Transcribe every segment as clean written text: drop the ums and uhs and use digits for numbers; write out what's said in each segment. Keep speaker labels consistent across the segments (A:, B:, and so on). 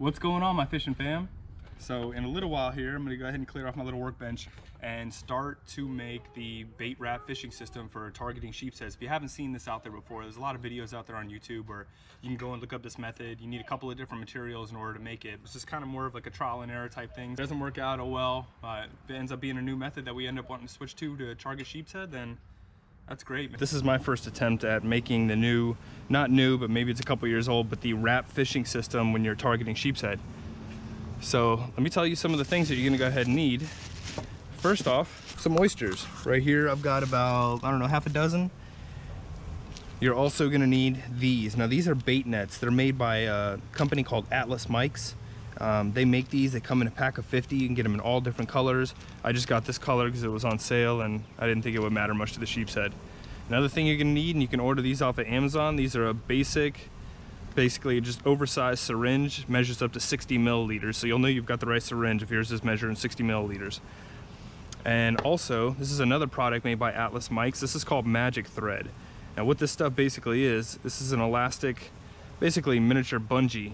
A: What's going on, my fishing fam? So in a little while here, I'm gonna go ahead and clear off my little workbench and start to make the bait wrap fishing system for targeting sheepsheads. If you haven't seen this out there before, there's a lot of videos out there on YouTube where you can go and look up this method. You need a couple of different materials in order to make it. It's just kind of more of like a trial and error type thing. If it doesn't work out, oh well. If it ends up being a new method that we end up wanting to switch to target sheepshead, then that's great. This is my first attempt at making the new, not new, but maybe it's a couple years old, but the wrap fishing system when you're targeting sheepshead. So let me tell you some of the things that you're gonna go ahead and need. First off, some oysters. Right here I've got about, I don't know, half a dozen. You're also gonna need these. Now these are bait nets. They're made by a company called Atlas Mikes. They make these, they come in a pack of 50. You can get them in all different colors. I just got this color because it was on sale and I didn't think it would matter much to the sheepshead. Another thing you're gonna need, and you can order these off of Amazon, these are a basically just oversized syringe, measures up to 60 milliliters. So you'll know you've got the right syringe if yours is measuring 60 milliliters. And also, this is another product made by Atlas Mikes. This is called Magic Thread. Now what this stuff basically is, this is an elastic, basically miniature bungee,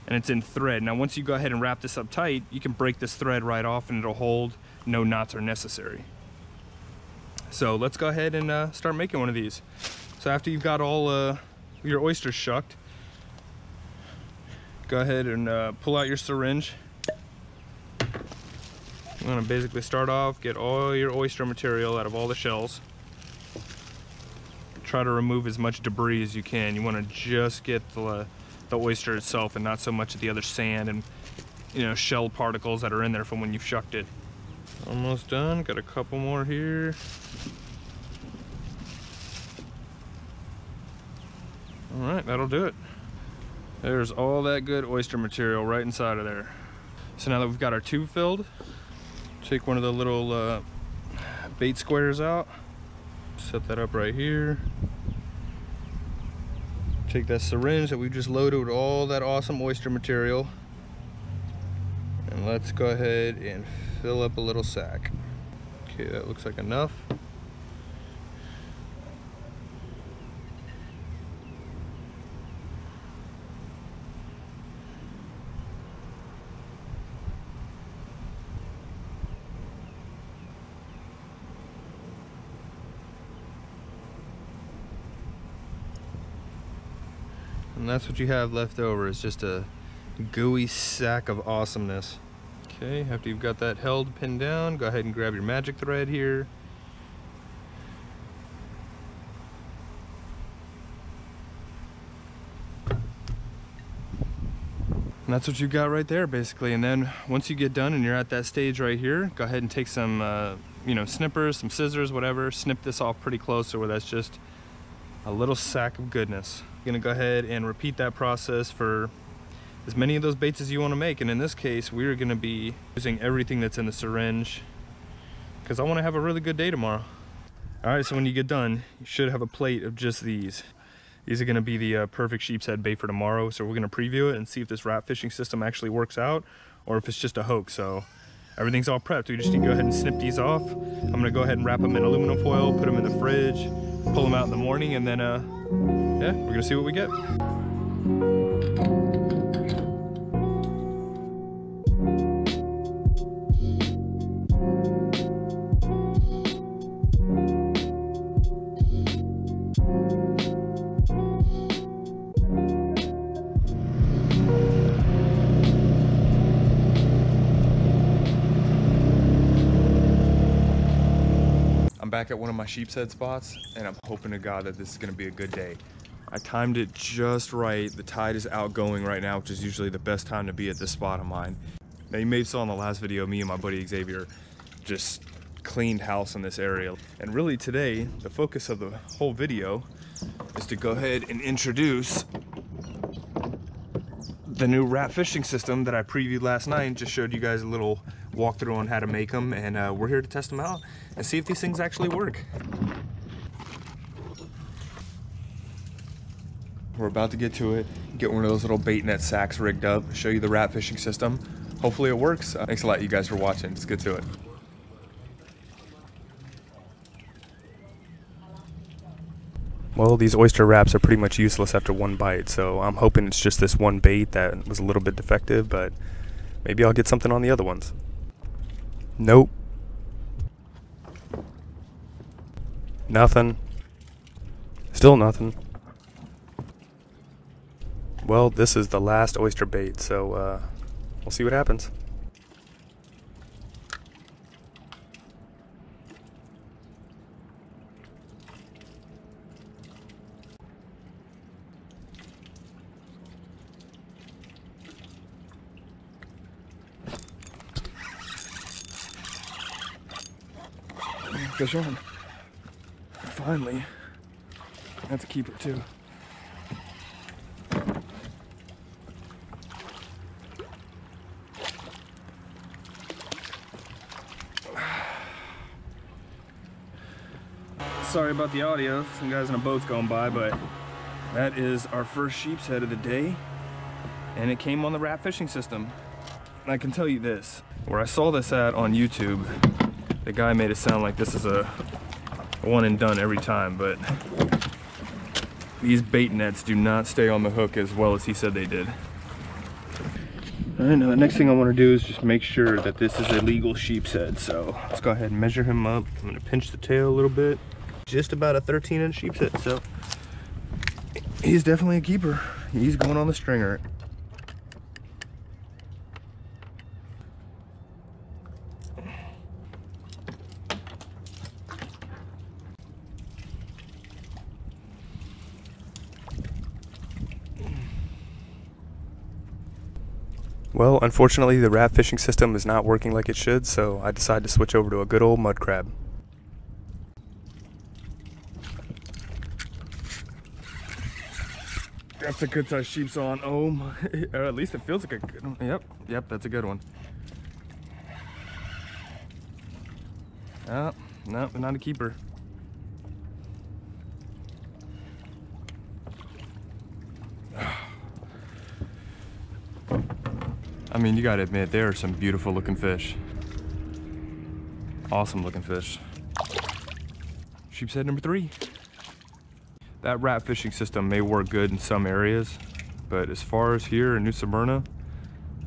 A: and it's in thread. Now once you go ahead and wrap this up tight, you can break this thread right off and it'll hold. No knots are necessary. So let's go ahead and start making one of these. So after you've got all your oysters shucked, go ahead and pull out your syringe. I'm gonna basically start off, get all your oyster material out of all the shells. Try to remove as much debris as you can. You wanna just get the oyster itself and not so much of the other sand and, you know, shell particles that are in there from when you've shucked it. Almost done, got a couple more here. All right, that'll do it. There's all that good oyster material right inside of there. So now that we've got our tube filled, take one of the little bait squares out, set that up right here. Take that syringe that we just loaded with all that awesome oyster material, and let's go ahead and fill up a little sack. Okay, that looks like enough. And that's what you have left over, is just a gooey sack of awesomeness. Okay, after you've got that held, pinned down, go ahead and grab your magic thread here. And that's what you got right there, basically. And then once you get done and you're at that stage right here, go ahead and take some, you know, snippers, some scissors, whatever. Snip this off pretty close so where that's just a little sack of goodness. You're gonna go ahead and repeat that process for as many of those baits as you want to make. And in this case, we're gonna be using everything that's in the syringe because I want to have a really good day tomorrow. All right, so when you get done, you should have a plate of just these. These are gonna be the perfect sheepshead bait for tomorrow. So we're gonna preview it and see if this wrap fishing system actually works out or if it's just a hoax. So everything's all prepped. We just need to go ahead and snip these off. I'm gonna go ahead and wrap them in aluminum foil, put them in the fridge, pull them out in the morning, and then yeah, we're gonna see what we get. Back at one of my sheepshead spots, and I'm hoping to God that this is gonna be a good day. I timed it just right. The tide is outgoing right now, which is usually the best time to be at this spot of mine. Now you may have saw in the last video, me and my buddy Xavier just cleaned house in this area. And really today, the focus of the whole video is to go ahead and introduce the new wrap fishing system that I previewed last night and just showed you guys a little walkthrough on how to make them, and we're here to test them out and see if these things actually work. We're about to get to it, get one of those little bait net sacks rigged up, show you the wrap fishing system. Hopefully it works. Thanks a lot, you guys, for watching. Let's get to it. Well, these oyster wraps are pretty much useless after one bite, so I'm hoping it's just this one bait that was a little bit defective, but maybe I'll get something on the other ones. Nope. Nothing. Still nothing. Well, this is the last oyster bait, so we'll see what happens. Fish on. Finally. That's a keeper too. Sorry about the audio, some guys in a boat's going by, but that is our first sheepshead of the day, and it came on the wrap fishing system. And I can tell you this, where I saw this at on YouTube, the guy made it sound like this is a one and done every time, but these bait nets do not stay on the hook as well as he said they did. All right, now the next thing I want to do is just make sure that this is a legal sheepshead. So let's go ahead and measure him up. I'm going to pinch the tail a little bit. Just about a 13-inch sheepshead, so he's definitely a keeper. He's going on the stringer. Well, unfortunately, the wrap fishing system is not working like it should, so I decided to switch over to a good old mud crab. That's a good sized sheep's on. Oh my, or at least it feels like a good one. Yep, that's a good one. Oh, no, not a keeper. I mean, you gotta admit, there are some beautiful looking fish. Awesome looking fish. Sheepshead number 3. That wrap fishing system may work good in some areas, but as far as here in New Smyrna,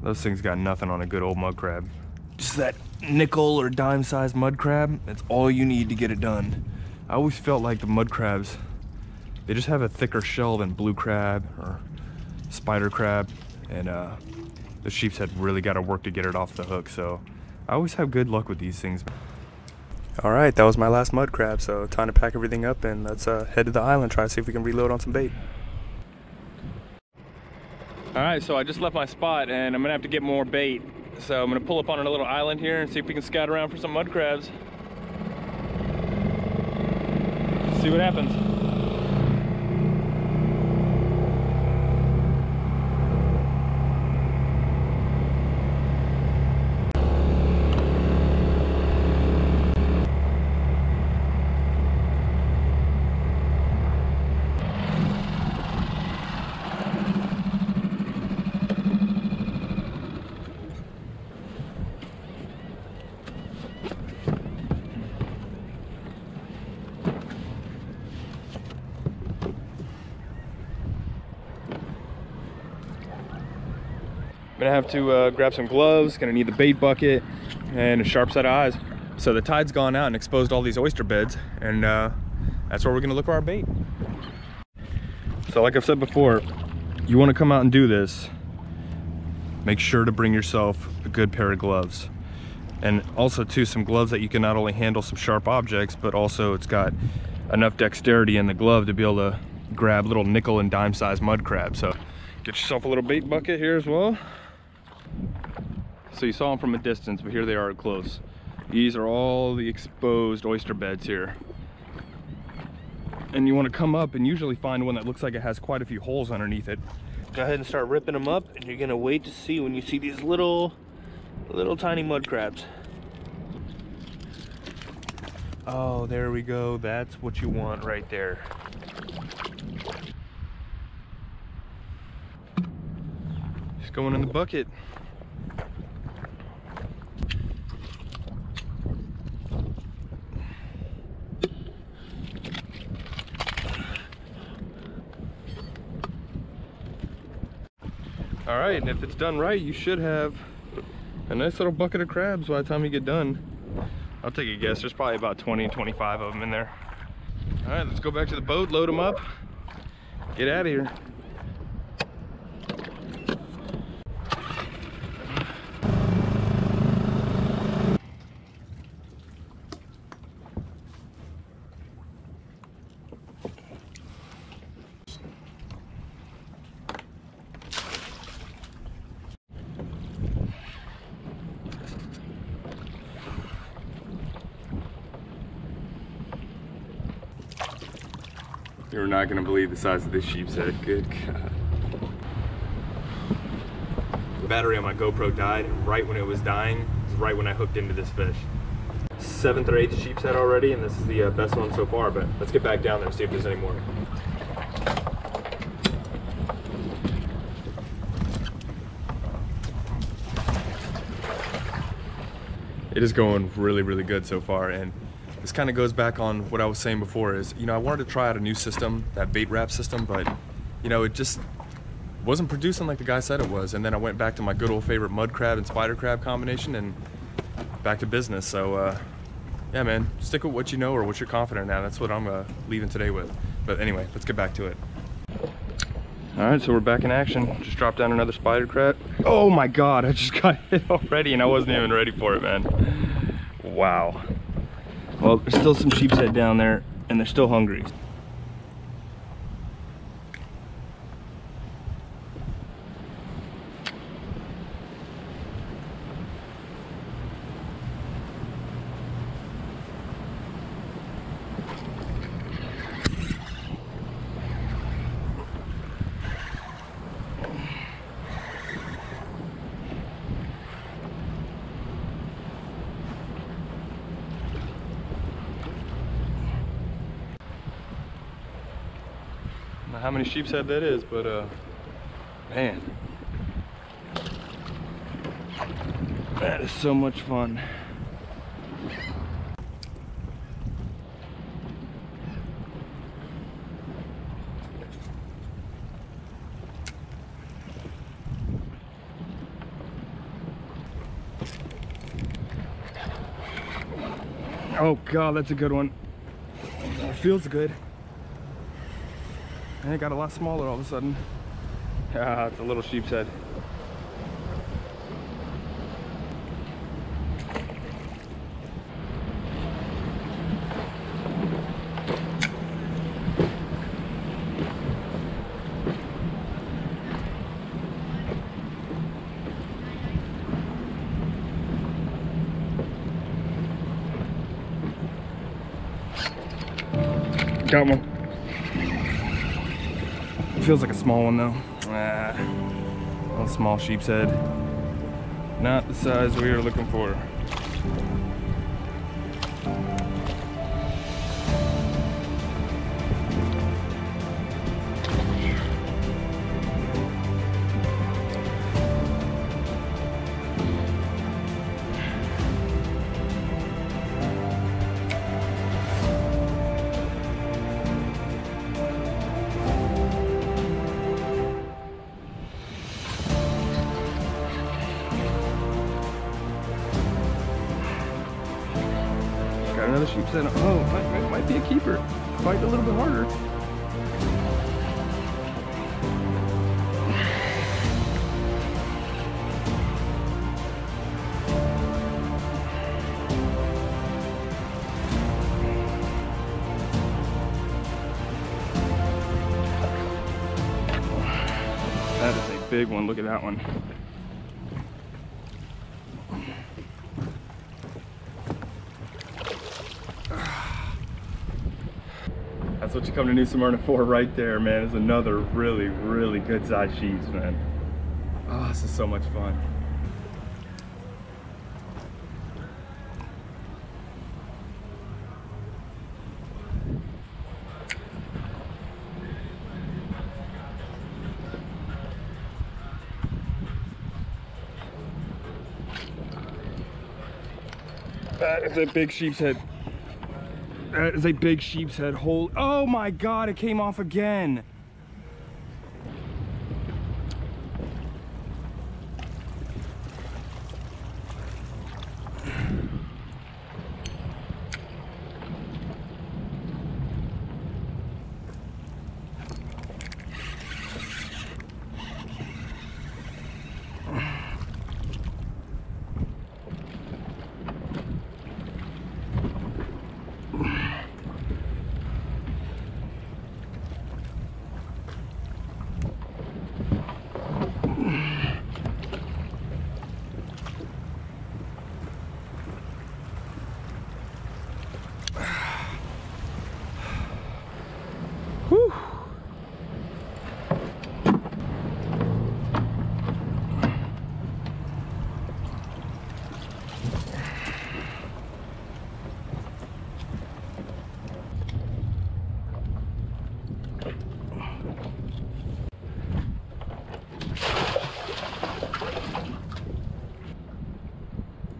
A: those things got nothing on a good old mud crab. Just that nickel or dime sized mud crab, that's all you need to get it done. I always felt like the mud crabs, they just have a thicker shell than blue crab or spider crab, and the sheepshead really got to work to get it off the hook, so I always have good luck with these things. Alright, that was my last mud crab, so time to pack everything up and let's head to the island, try to see if we can reload on some bait. Alright, so I just left my spot and I'm gonna have to get more bait. So I'm gonna pull up on a little island here and see if we can scout around for some mud crabs. See what happens. I'm gonna have to grab some gloves, gonna need the bait bucket, and a sharp set of eyes. So the tide's gone out and exposed all these oyster beds, and that's where we're gonna look for our bait. So like I've said before, you wanna come out and do this, make sure to bring yourself a good pair of gloves. And also too, some gloves that you can not only handle some sharp objects, but also it's got enough dexterity in the glove to be able to grab little nickel and dime sized mud crabs. So get yourself a little bait bucket here as well. So you saw them from a distance, but here they are up close. These are all the exposed oyster beds here. And you want to come up and usually find one that looks like it has quite a few holes underneath it. Go ahead and start ripping them up, and you're gonna wait to see when you see these little tiny mud crabs. Oh, there we go. That's what you want right there. Just going in the bucket. All right, and if it's done right, you should have a nice little bucket of crabs by the time you get done. I'll take a guess, there's probably about 20, 25 of them in there. All right, let's go back to the boat, load them up, get out of here. You're not gonna believe the size of this sheepshead. Good God. The battery on my GoPro died, and right when it was dying, is right when I hooked into this fish. 7th or 8th sheepshead already, and this is the best one so far, but let's get back down there and see if there's any more. It is going really, really good so far, and this kind of goes back on what I was saying before is, you know, I wanted to try out a new system, that bait wrap system, but, you know, it just wasn't producing like the guy said it was. And then I went back to my good old favorite mud crab and spider crab combination and back to business. So, yeah, man, stick with what you know or what you're confident in. That's what I'm leaving today with. But anyway, let's get back to it. All right, so we're back in action. Just dropped down another spider crab. Oh my God, I just got hit already and I wasn't even ready for it, man. Wow. Well, there's still some sheepshead down there, and they're still hungry. I don't know how many sheepshead that is, but man, that is so much fun. Oh God, that's a good one. It feels good. And it got a lot smaller all of a sudden. Ah, it's a little sheepshead. Got one. Feels like a small one though. A small sheepshead. Not the size we are looking for. Got another sheepshead. Oh, might be a keeper. Fight a little bit harder. That is a big one. Look at that one. That's what you come to New Smyrna for right there, man. It's another really, really good sized sheets, man. Oh, this is so much fun. That is a big sheepshead. That is a big sheepshead. Oh my God, it came off again.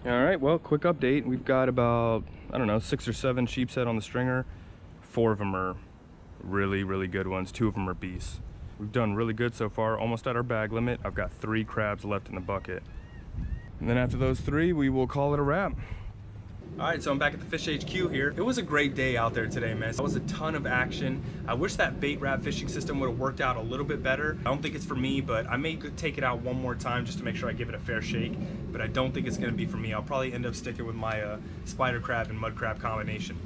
A: All right, well, quick update. We've got about, I don't know, 6 or 7 sheepshead on the stringer. 4 of them are really, really good ones. 2 of them are beasts. We've done really good so far, almost at our bag limit. I've got 3 crabs left in the bucket. And then after those 3, we will call it a wrap. All right, so I'm back at the Fish HQ here. It was a great day out there today, man. That was a ton of action. I wish that bait wrap fishing system would have worked out a little bit better. I don't think it's for me, but I may take it out one more time just to make sure I give it a fair shake. But I don't think it's gonna be for me. I'll probably end up sticking with my spider crab and mud crab combination.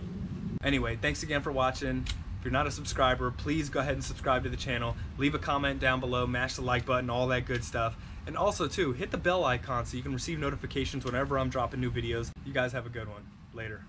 A: Anyway, thanks again for watching. If you're not a subscriber, please go ahead and subscribe to the channel. Leave a comment down below, mash the like button, all that good stuff. And also too, hit the bell icon so you can receive notifications whenever I'm dropping new videos. You guys have a good one. Later.